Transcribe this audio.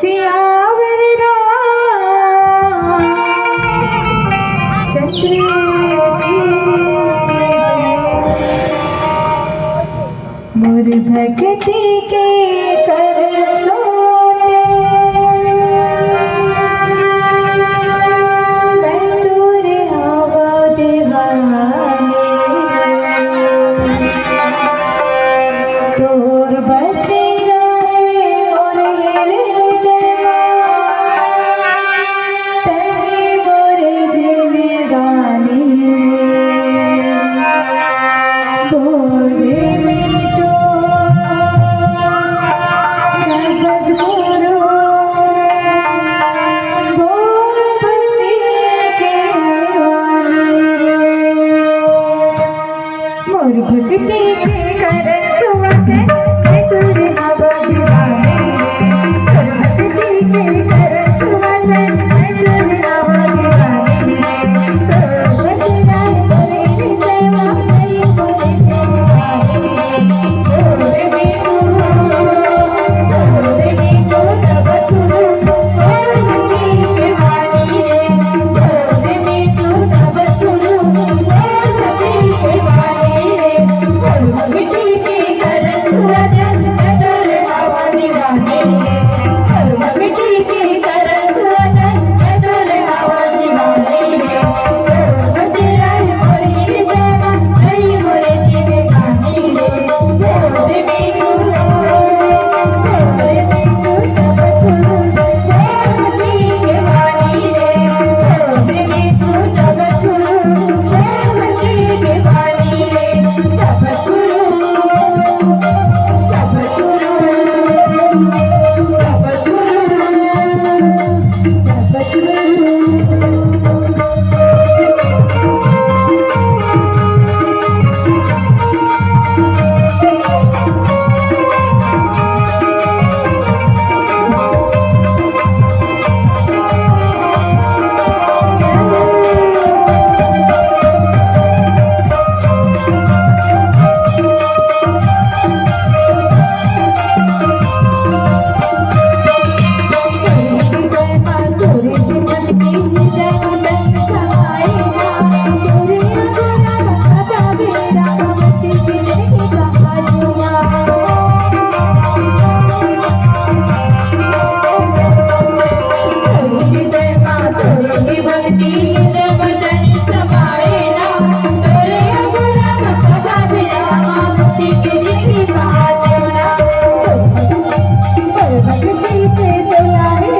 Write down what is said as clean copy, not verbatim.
सियावर राम चंद्र मोर भक्ति के कर सोते मैं तोरे हवा दीवानी तोर बसे रहे और तही मोरे जिंदगानी बोले भक्ति के कर सुवते मैं तुझे हवा दीवानी भक्ति के कर सुवते मैं तुझे हवा दीवानी तो बचना तेरे सेवा नहीं बोले दीवानी तोरे भी तू तब तू भक्ति के वाणी तोरे भी तू तब तू भक्ति के वाणी भक्ति की कर सुवते मैं तोरे हवा दीवानी भक्ति की कर सुवते मैं तोरे हवा दीवानी बसेरा मोरे सेवा नहीं मोरे जिंदगानी तोरे भी तू तब तू भक्ति के वाणी तोरे भी तू तब तू भक्ति के वाणी तब भक्ति के तैयारी